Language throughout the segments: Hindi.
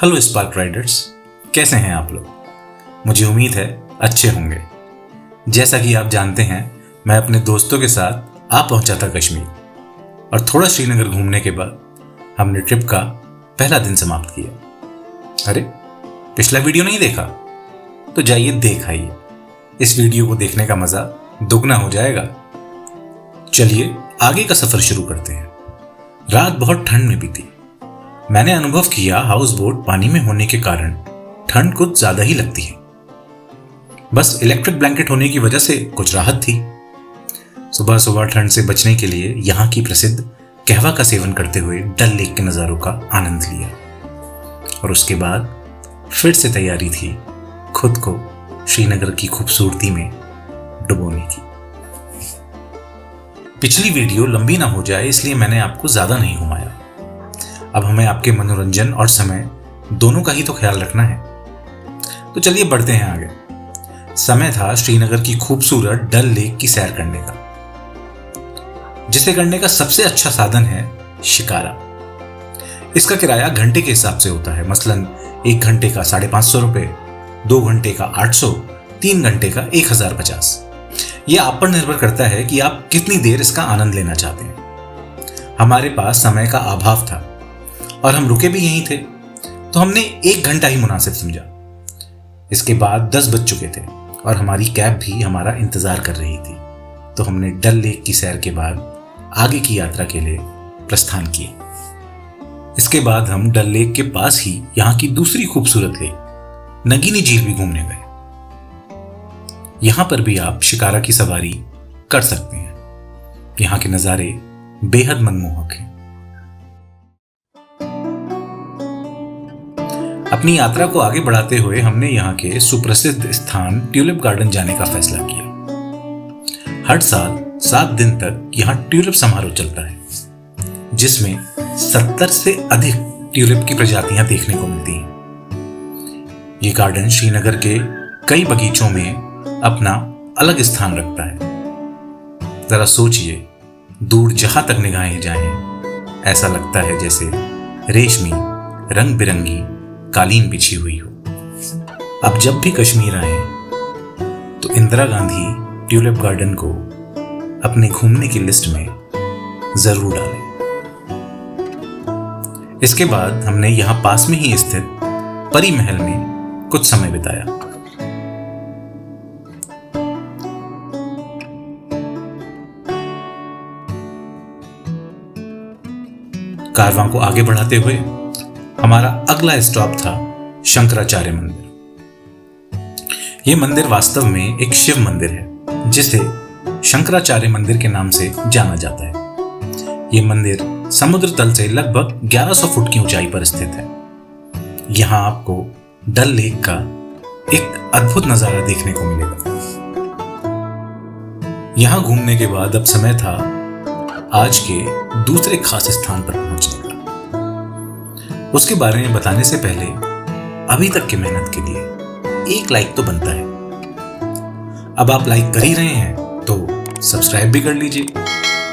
हेलो स्पार्क राइडर्स, कैसे हैं आप लोग। मुझे उम्मीद है अच्छे होंगे। जैसा कि आप जानते हैं, मैं अपने दोस्तों के साथ आ पहुंचा था कश्मीर और थोड़ा श्रीनगर घूमने के बाद हमने ट्रिप का पहला दिन समाप्त किया। अरे, पिछला वीडियो नहीं देखा तो जाइए देख आइए। इस वीडियो को देखने का मजा दुगना हो जाएगा। चलिए आगे का सफर शुरू करते हैं। रात बहुत ठंड में बीती। मैंने अनुभव किया हाउस बोट पानी में होने के कारण ठंड कुछ ज्यादा ही लगती है। बस इलेक्ट्रिक ब्लैंकेट होने की वजह से कुछ राहत थी। सुबह सुबह ठंड से बचने के लिए यहाँ की प्रसिद्ध कहवा का सेवन करते हुए डल लेक के नज़ारों का आनंद लिया और उसके बाद फिर से तैयारी थी खुद को श्रीनगर की खूबसूरती में डुबोने की। पिछली वीडियो लंबी ना हो जाए इसलिए मैंने आपको ज्यादा नहीं घुमाया। अब हमें आपके मनोरंजन और समय दोनों का ही तो ख्याल रखना है। तो चलिए बढ़ते हैं आगे। समय था श्रीनगर की खूबसूरत डल लेक की सैर करने का, जिसे करने का सबसे अच्छा साधन है शिकारा। इसका किराया घंटे के हिसाब से होता है। मसलन 1 घंटे का 550 रुपये, 2 घंटे का 800, 3 घंटे का 1050। यह आप पर निर्भर करता है कि आप कितनी देर इसका आनंद लेना चाहते हैं। हमारे पास समय का अभाव था और हम रुके भी यहीं थे, तो हमने 1 घंटा ही मुनासिब समझा। इसके बाद 10 बज चुके थे और हमारी कैब भी हमारा इंतजार कर रही थी, तो हमने डल लेक की सैर के बाद आगे की यात्रा के लिए प्रस्थान किया। इसके बाद हम डल लेक के पास ही यहाँ की दूसरी खूबसूरत लेक नगीनी झील भी घूमने गए। यहाँ पर भी आप शिकारा की सवारी कर सकते हैं। यहाँ के नज़ारे बेहद मनमोहक हैं। अपनी यात्रा को आगे बढ़ाते हुए हमने यहाँ के सुप्रसिद्ध स्थान ट्यूलिप गार्डन जाने का फैसला किया। हर साल 7 दिन तक यहाँ ट्यूलिप समारोह चलता है, जिसमें 70 से अधिक ट्यूलिप की प्रजातियां देखने को मिलती हैं। ये गार्डन श्रीनगर के कई बगीचों में अपना अलग स्थान रखता है। जरा सोचिए, दूर जहां तक निगाहें जाएं, ऐसा लगता है जैसे रेशमी रंग बिरंगी कालीन बिछी हुई हो। अब जब भी कश्मीर आए तो इंदिरा गांधी ट्यूलिप गार्डन को अपने घूमने की लिस्ट में जरूर डालें। इसके बाद हमने यहां पास में ही स्थित परी महल में कुछ समय बिताया। कारवां को आगे बढ़ाते हुए हमारा अगला स्टॉप था शंकराचार्य मंदिर। यह मंदिर वास्तव में एक शिव मंदिर है, जिसे शंकराचार्य मंदिर के नाम से जाना जाता है। यह मंदिर समुद्र तल से लगभग 1100 फुट की ऊंचाई पर स्थित है। यहां आपको डल लेक का एक अद्भुत नजारा देखने को मिलेगा। यहां घूमने के बाद अब समय था आज के दूसरे खास स्थान पर पहुंचने का। उसके बारे में बताने से पहले अभी तक की मेहनत के लिए एक लाइक तो बनता है। अब आप लाइक कर ही रहे हैं तो सब्सक्राइब भी कर लीजिए,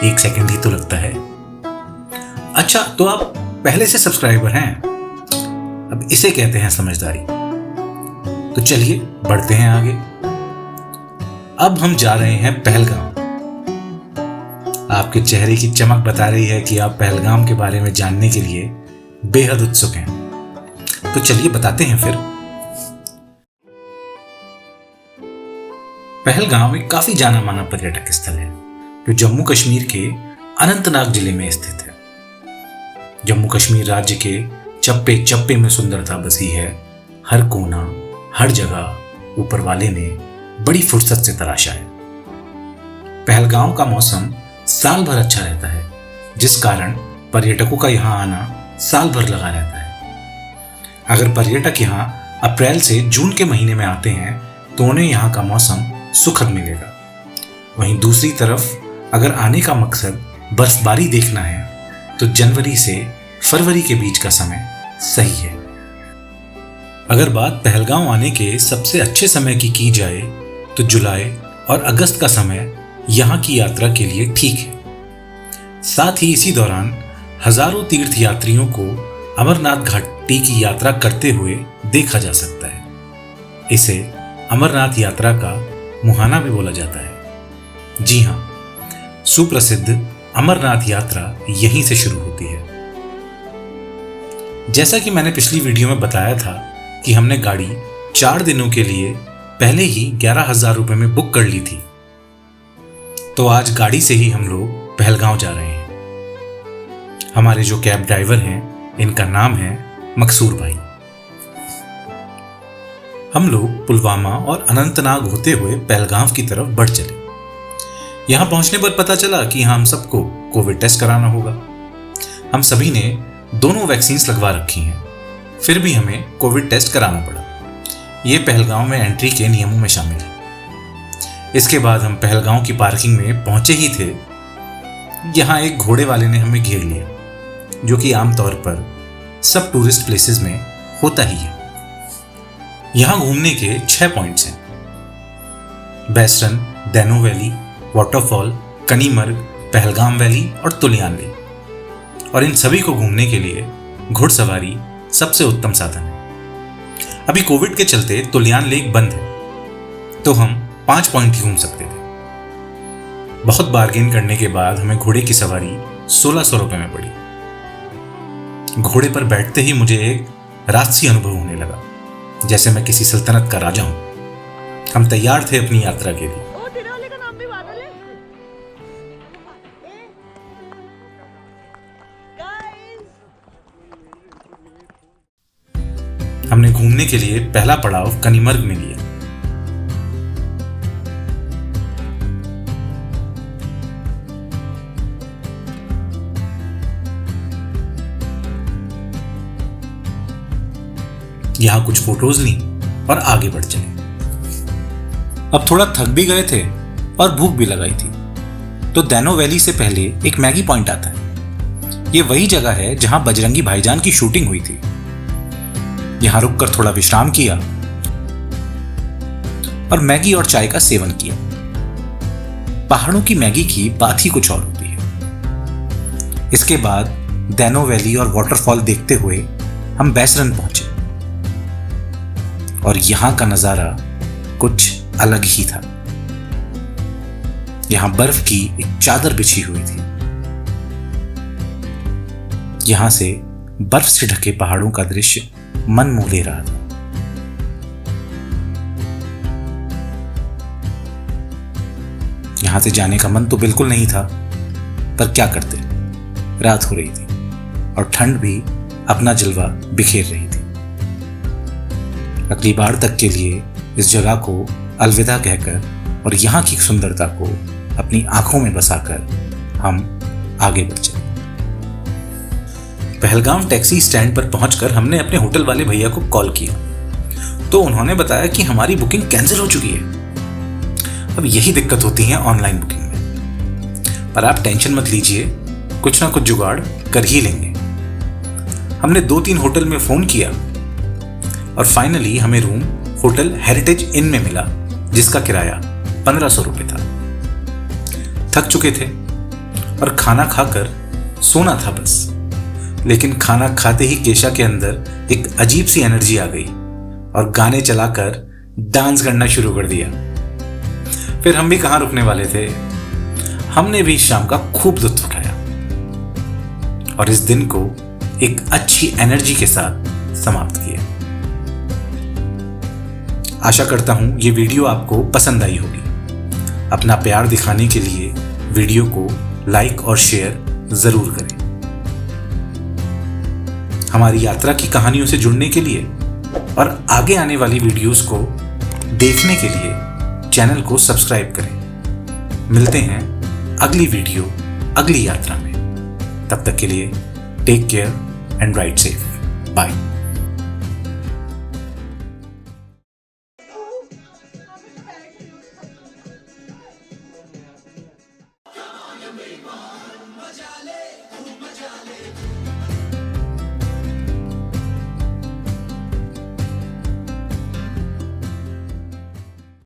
1 सेकंड ही तो लगता है। अच्छा, तो आप पहले से सब्सक्राइबर हैं, अब इसे कहते हैं समझदारी। तो चलिए बढ़ते हैं आगे। अब हम जा रहे हैं पहलगाम। आपके चेहरे की चमक बता रही है कि आप पहलगाम के बारे में जानने के लिए बेहद उत्सुक हैं। तो चलिए बताते हैं फिर। पहलगाम एक काफी जाना माना पर्यटक स्थल है जो जम्मू कश्मीर के अनंतनाग जिले में स्थित है। जम्मू कश्मीर राज्य के चप्पे चप्पे में सुंदरता बसी है। हर कोना, हर जगह ऊपर वाले ने बड़ी फुर्सत से तराशा है। पहलगाम का मौसम साल भर अच्छा रहता है, जिस कारण पर्यटकों का यहाँ आना साल भर लगा रहता है। अगर पर्यटक यहाँ अप्रैल से जून के महीने में आते हैं तो उन्हें यहाँ का मौसम सुखद मिलेगा। वहीं दूसरी तरफ अगर आने का मकसद बर्फबारी देखना है तो जनवरी से फरवरी के बीच का समय सही है। अगर बात पहलगाम आने के सबसे अच्छे समय की जाए तो जुलाई और अगस्त का समय यहाँ की यात्रा के लिए ठीक है। साथ ही इसी दौरान हजारों तीर्थयात्रियों को अमरनाथ घाट टी की यात्रा करते हुए देखा जा सकता है। इसे अमरनाथ यात्रा का मुहाना भी बोला जाता है। जी हाँ, सुप्रसिद्ध अमरनाथ यात्रा यहीं से शुरू होती है। जैसा कि मैंने पिछली वीडियो में बताया था कि हमने गाड़ी 4 दिनों के लिए पहले ही 11,000 रुपये में बुक कर ली थी, तो आज गाड़ी से ही हम लोग पहलगांव जा रहे हैं। हमारे जो कैब ड्राइवर हैं, इनका नाम है मकसूर भाई। हम लोग पुलवामा और अनंतनाग होते हुए पहलगांव की तरफ बढ़ चले। यहां पहुंचने पर पता चला कि हम सबको कोविड टेस्ट कराना होगा। हम सभी ने दोनों वैक्सीन्स लगवा रखी हैं, फिर भी हमें कोविड टेस्ट कराना पड़ा। ये पहलगांव में एंट्री के नियमों में शामिल है। इसके बाद हम पहलगांव की पार्किंग में पहुंचे ही थे, यहाँ एक घोड़े वाले ने हमें घेर लिया, जो कि आमतौर पर सब टूरिस्ट प्लेसेस में होता ही है। यहाँ घूमने के 6 पॉइंट्स हैं: बैसरन, दैनो वैली, वाटरफॉल, कनीमर्ग, पहलगाम वैली और तुलियान लेक। और इन सभी को घूमने के लिए घुड़सवारी सबसे उत्तम साधन है। अभी कोविड के चलते तुलियान लेक बंद है, तो हम 5 पॉइंट ही घूम सकते थे। बहुत बार्गेन करने के बाद हमें घोड़े की सवारी 1600 रुपये में पड़ी। घोड़े पर बैठते ही मुझे एक राजसी अनुभव होने लगा, जैसे मैं किसी सल्तनत का राजा हूं। हम तैयार थे अपनी यात्रा के लिए। हमने घूमने के लिए पहला पड़ाव कनीमर्ग में लिया। यहां कुछ फोटोज ली और आगे बढ़ चले। अब थोड़ा थक भी गए थे और भूख भी लगाई थी, तो दैनो वैली से पहले एक मैगी पॉइंट आता है। ये वही जगह है जहां बजरंगी भाईजान की शूटिंग हुई थी। यहां रुककर थोड़ा विश्राम किया और मैगी और चाय का सेवन किया। पहाड़ों की मैगी की बात ही कुछ और होती है। इसके बाद दैनो वैली और वाटरफॉल देखते हुए हम बैसरन पहुंचे और यहां का नजारा कुछ अलग ही था। यहां बर्फ की एक चादर बिछी हुई थी। यहां से बर्फ से ढके पहाड़ों का दृश्य मन मोह ले रहा था। यहां से जाने का मन तो बिल्कुल नहीं था, पर क्या करते, रात हो रही थी और ठंड भी अपना जलवा बिखेर रही थी। अगली बार तक के लिए इस जगह को अलविदा कहकर और यहां की सुंदरता को अपनी आंखों में बसाकर हम आगे बढ़ चले। पहलगाम टैक्सी स्टैंड पर पहुंचकर हमने अपने होटल वाले भैया को कॉल किया, तो उन्होंने बताया कि हमारी बुकिंग कैंसिल हो चुकी है। अब यही दिक्कत होती है ऑनलाइन बुकिंग में, पर आप टेंशन मत लीजिए, कुछ ना कुछ जुगाड़ कर ही लेंगे। हमने 2-3 होटल में फोन किया और फाइनली हमें रूम होटल हेरिटेज इन में मिला, जिसका किराया 1500 रुपये था। थक चुके थे और खाना खाकर सोना था बस, लेकिन खाना खाते ही केशा के अंदर एक अजीब सी एनर्जी आ गई और गाने चलाकर डांस करना शुरू कर दिया। फिर हम भी कहां रुकने वाले थे, हमने भी शाम का खूब लुत्फ उठाया और इस दिन को एक अच्छी एनर्जी के साथ समाप्त किया। आशा करता हूं ये वीडियो आपको पसंद आई होगी। अपना प्यार दिखाने के लिए वीडियो को लाइक और शेयर जरूर करें। हमारी यात्रा की कहानियों से जुड़ने के लिए और आगे आने वाली वीडियोस को देखने के लिए चैनल को सब्सक्राइब करें। मिलते हैं अगली वीडियो अगली यात्रा में। तब तक के लिए take care and ride safe. Bye.